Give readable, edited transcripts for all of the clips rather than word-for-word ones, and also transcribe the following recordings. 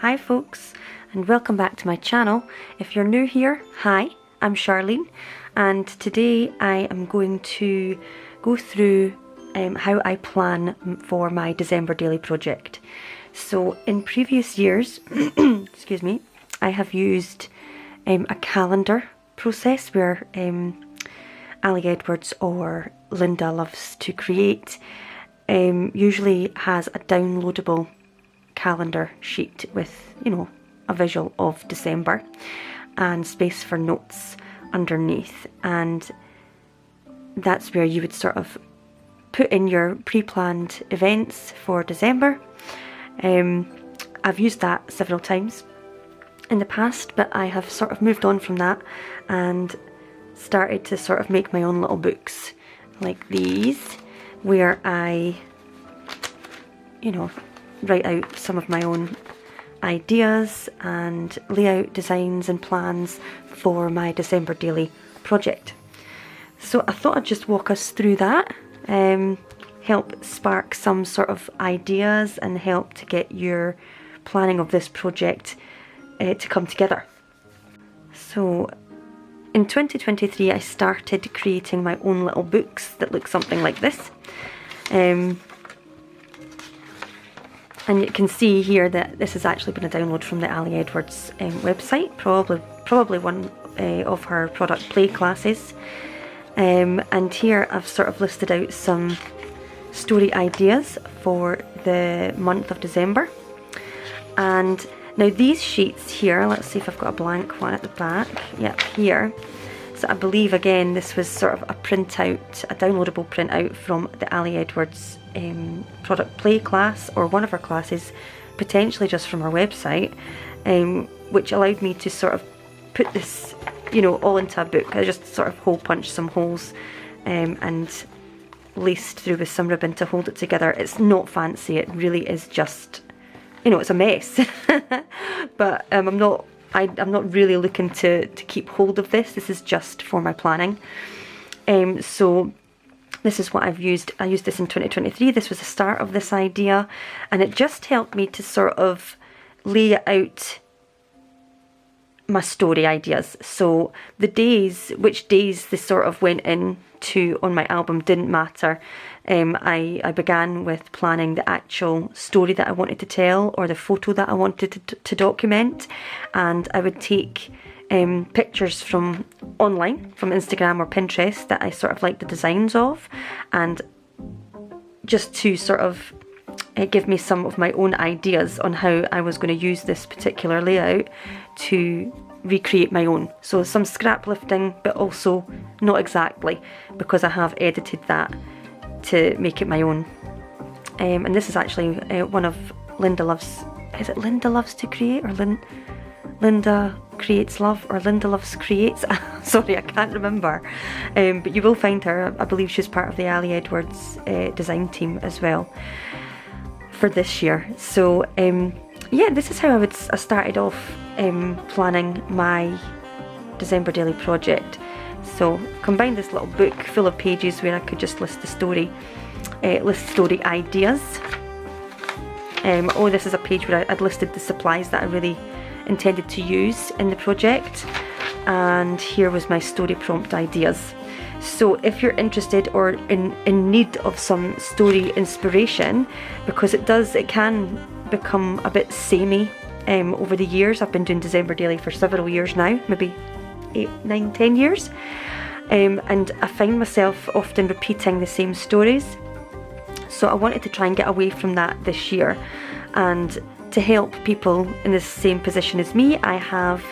Hi folks, and welcome back to my channel. If you're new here, hi, I'm Charlene, and today I am going to go through how I plan for my December daily project. So in previous years, excuse me, I have used a calendar process where Ali Edwards or Linda Loves to Create usually has a downloadable calendar sheet with, you know, a visual of December and space for notes underneath, and that's where you would sort of put in your pre-planned events for December. I've used that several times in the past, but I have sort of moved on from that and started to sort of make my own little books like these, where I, you know, write out some of my own ideas and lay out designs and plans for my December daily project. So I thought I'd just walk us through that, help spark some sort of ideas and help to get your planning of this project to come together. So in 2023 I started creating my own little books that look something like this. And you can see here that this has actually been a download from the Ali Edwards website, probably one of her product play classes. And here I've sort of listed out some story ideas for the month of December. And now these sheets here, let's see if I've got a blank one at the back. Yep, here. So I believe again this was sort of a printout, a downloadable printout from the Ali Edwards product play class, or one of her classes, potentially just from her website, which allowed me to sort of put this, you know, all into a book. I just sort of hole punched some holes and laced through with some ribbon to hold it together. It's not fancy, it really is just, you know, it's a mess. But I'm not really looking to keep hold of this. This is just for my planning. So this is what I've used. I used this in 2023. This was the start of this idea, and it just helped me to sort of lay out my story ideas. So the days, which days this sort of went into on my album didn't matter. I began with planning the actual story that I wanted to tell, or the photo that I wanted to document, and I would take pictures from online, from Instagram or Pinterest, that I sort of like the designs of, and just to sort of give me some of my own ideas on how I was going to use this particular layout to recreate my own. So some scrap lifting, but also not exactly, because I have edited that to make it my own. And this is actually one of Linda Loves, is it Linda Loves to Create, or Linda Creates Love, or Linda Loves Creates? Sorry, I can't remember. But you will find her. I believe she's part of the Ali Edwards design team as well for this year. So yeah, this is how I started off planning my December daily project. So combine this little book full of pages where I could just list the story, story ideas. Oh, this is a page where I'd listed the supplies that I really intended to use in the project, and here was my story prompt ideas. So if you're interested or in need of some story inspiration, because it can become a bit samey over the years. I've been doing December daily for several years now, maybe 8, 9, 10 years, and I find myself often repeating the same stories. So I wanted to try and get away from that this year, and to help people in the same position as me, I have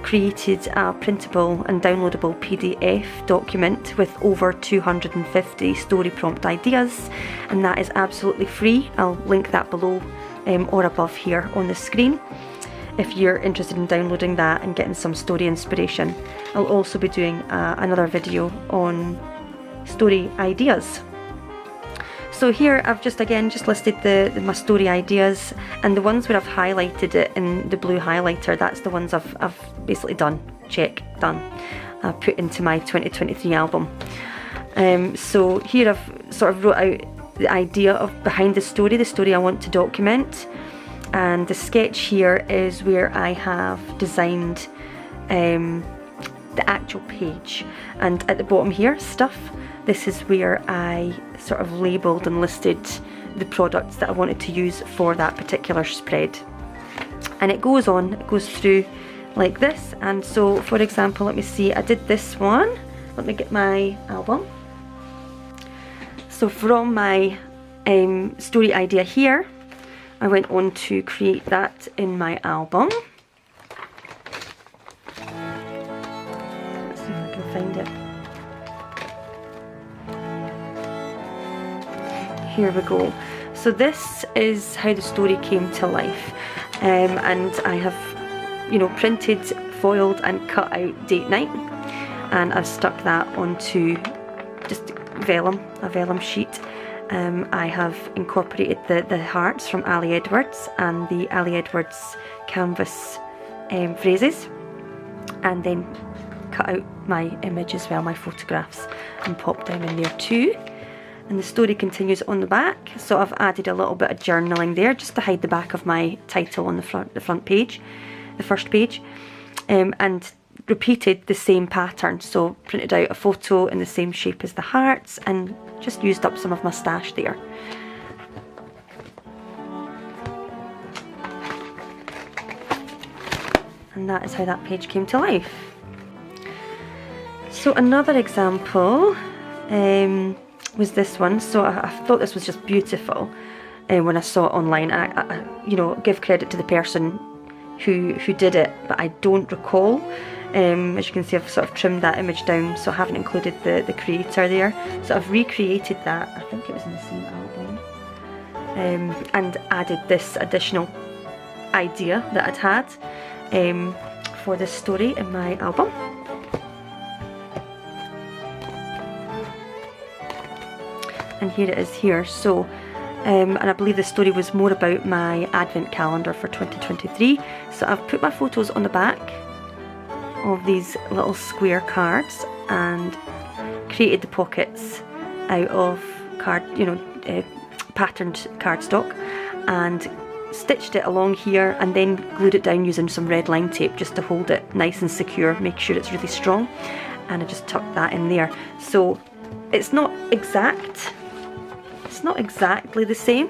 created a printable and downloadable PDF document with over 250 story prompt ideas, and that is absolutely free. I'll link that below or above here on the screen if you're interested in downloading that and getting some story inspiration. I'll also be doing another video on story ideas. So here I've just listed my story ideas, and the ones where I've highlighted it in the blue highlighter, that's the ones I've basically done. Check, done. I've put into my 2023 album. So here I've sort of wrote out the idea of behind the story I want to document, and the sketch here is where I have designed the actual page, and at the bottom here, stuff, this is where I sort of labelled and listed the products that I wanted to use for that particular spread. And it goes on, it goes through like this. And so for example, let me see, I did this one, let me get my album. So from my story idea here, I went on to create that in my album. Let's see if I can find it. Here we go. So this is how the story came to life, and I have, you know, printed, foiled and cut out date night, and I've stuck that onto just vellum, a vellum sheet. I have incorporated the hearts from Ali Edwards and the Ali Edwards canvas phrases, and then cut out my image as well, my photographs, and popped them in there too. And the story continues on the back, so I've added a little bit of journaling there just to hide the back of my title on the front page, the first page, and repeated the same pattern. So printed out a photo in the same shape as the hearts and just used up some of my stash there. And that is how that page came to life. So another example was this one. So I thought this was just beautiful when I saw it online. I you know, give credit to the person who did it, but I don't recall. As you can see, I've sort of trimmed that image down, so I haven't included the creator there. So I've recreated that, I think it was in the same album, and added this additional idea that I'd had for this story in my album. And here it is here. So and I believe the story was more about my advent calendar for 2023. So I've put my photos on the back of these little square cards and created the pockets out of patterned cardstock, and stitched it along here, and then glued it down using some red line tape just to hold it nice and secure, make sure it's really strong. And I just tucked that in there. So it's not exactly the same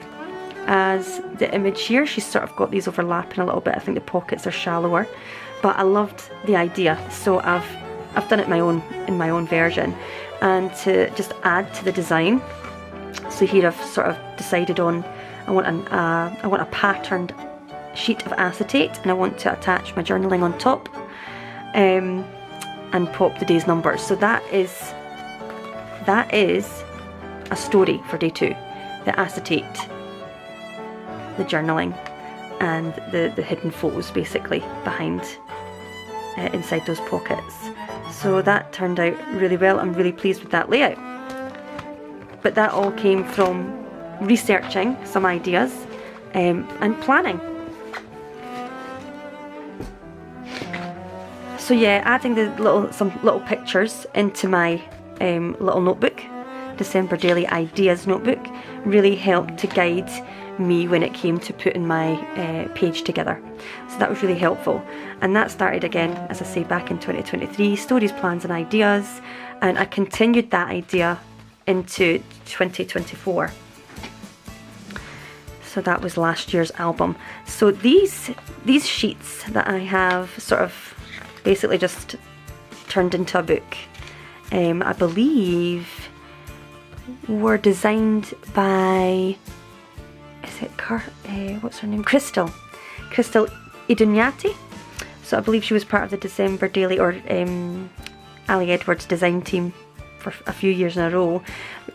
as the image here. She's sort of got these overlapping a little bit. I think the pockets are shallower, but I loved the idea, so I've done it in my own version, and to just add to the design. So here I've sort of decided on I want a patterned sheet of acetate, and I want to attach my journaling on top, and pop the day's numbers. So that is a story for day 2. The acetate, the journaling, and the hidden photos basically behind inside those pockets. So that turned out really well. I'm really pleased with that layout. But that all came from researching some ideas and planning. So yeah, adding some little pictures into my little notebook, December Daily Ideas notebook, really helped to guide me when it came to putting my page together. So that was really helpful, and that started again, as I say, back in 2023, stories, plans and ideas, and I continued that idea into 2024. So that was last year's album. So these sheets that I have sort of basically just turned into a book, I believe were designed by, is it what's her name? Crystal Idunyati. So I believe she was part of the December Daily or Ali Edwards design team for a few years in a row.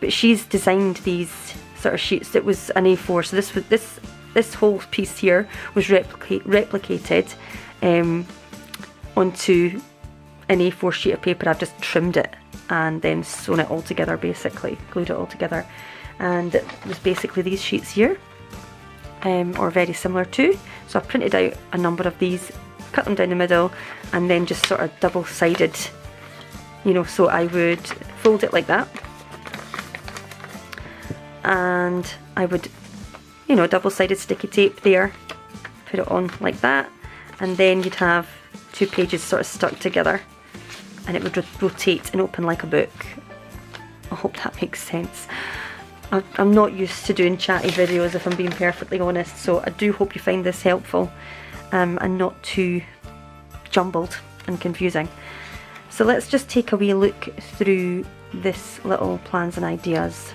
But she's designed these sort of sheets. It was an A4, so this whole piece here was replicated onto an A4 sheet of paper. I've just trimmed it and then sewn it all together, basically glued it all together, and it was basically these sheets here, or very similar to. So I've printed out a number of these, cut them down the middle, and then just sort of double-sided, you know, so I would fold it like that, and I would, you know, double-sided sticky tape there, put it on like that, and then you'd have 2 pages sort of stuck together, and it would rotate and open like a book. I hope that makes sense. I'm not used to doing chatty videos, if I'm being perfectly honest, so I do hope you find this helpful and not too jumbled and confusing. So let's just take a wee look through this little plans and ideas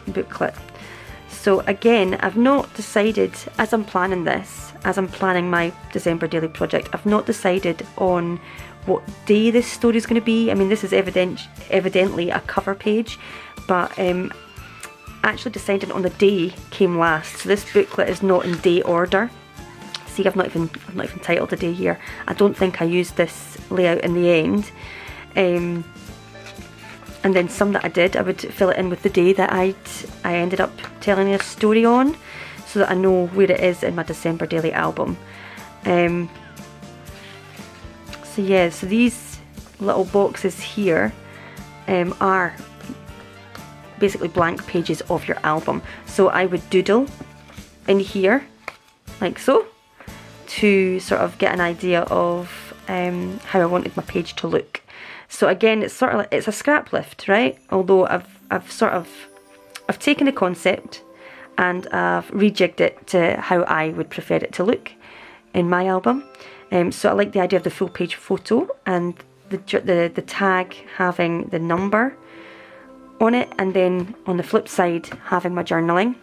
booklet. So again, I've not decided, as I'm planning this, as I'm planning my December daily project, I've not decided on what day this story is going to be. I mean, this is evidently a cover page, but actually deciding on the day came last. So this booklet is not in day order. See, I've not even titled the day here. I don't think I used this layout in the end. And then some that I did, I would fill it in with the day that I ended up telling a story on, so that I know where it is in my December daily album. So yeah, so these little boxes here are basically blank pages of your album. So I would doodle in here, like so, to sort of get an idea of how I wanted my page to look. So again, it's sort of like, it's a scrap lift, right? Although I've taken the concept and I've rejigged it to how I would prefer it to look in my album. So I like the idea of the full page photo and the tag having the number on it, and then on the flip side having my journaling.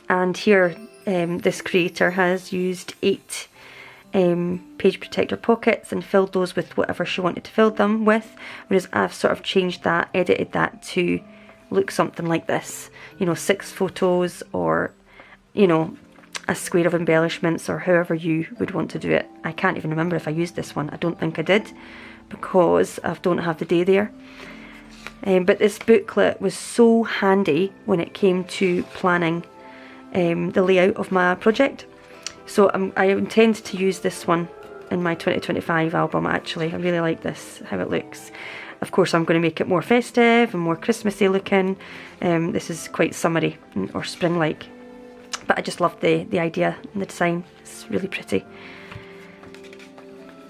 And here this creator has used 8 page protector pockets and filled those with whatever she wanted to fill them with, whereas I've sort of changed that, edited that to look something like this, you know, 6 photos, or you know, a square of embellishments, or however you would want to do it. I can't even remember if I used this one. I don't think I did, because I don't have the day there. But this booklet was so handy when it came to planning the layout of my project. So I intend to use this one in my 2025 album. Actually, I really like this, how it looks. Of course, I'm going to make it more festive and more Christmassy looking. This is quite summery or spring-like, but I just love the idea and the design. It's really pretty.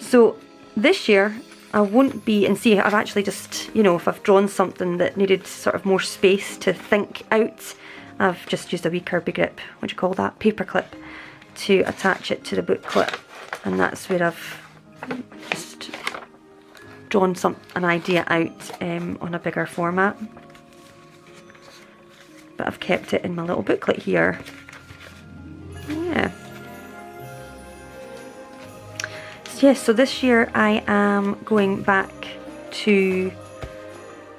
So this year I won't be, and see, I've actually just, you know, if I've drawn something that needed sort of more space to think out, I've just used a wee Kirby grip, what do you call that, paper clip, to attach it to the booklet, and that's where I've just drawn an idea out on a bigger format. But I've kept it in my little booklet here. Yeah. So yes, so this year I am going back to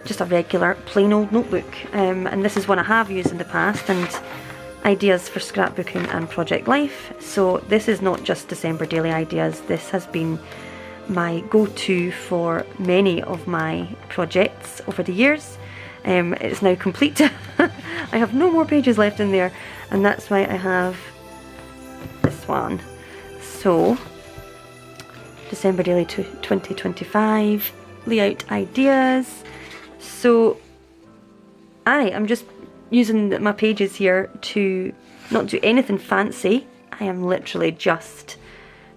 just a regular plain old notebook, and this is one I have used in the past, and ideas for scrapbooking and project life. So this is not just December daily ideas, this has been my go-to for many of my projects over the years. It's now complete. I have no more pages left in there, and that's why I have this one. So December daily 2025 layout ideas. So I am just using my pages here to not do anything fancy. I am literally just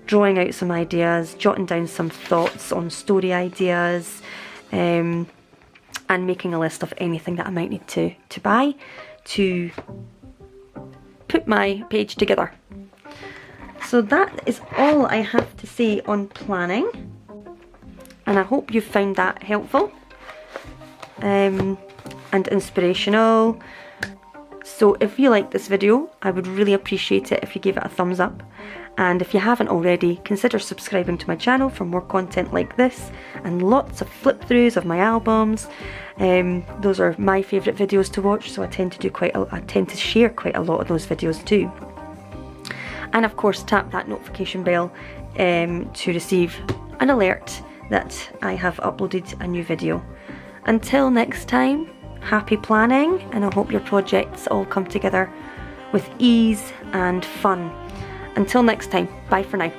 drawing out some ideas, jotting down some thoughts on story ideas, and making a list of anything that I might need to buy to put my page together. So that is all I have to say on planning, and I hope you found that helpful and inspirational. So if you like this video, I would really appreciate it if you gave it a thumbs up, and if you haven't already, consider subscribing to my channel for more content like this and lots of flip throughs of my albums. Those are my favourite videos to watch, so I tend to share quite a lot of those videos too. And of course, tap that notification bell to receive an alert that I have uploaded a new video. Until next time, happy planning, and I hope your projects all come together with ease and fun. Until next time, bye for now.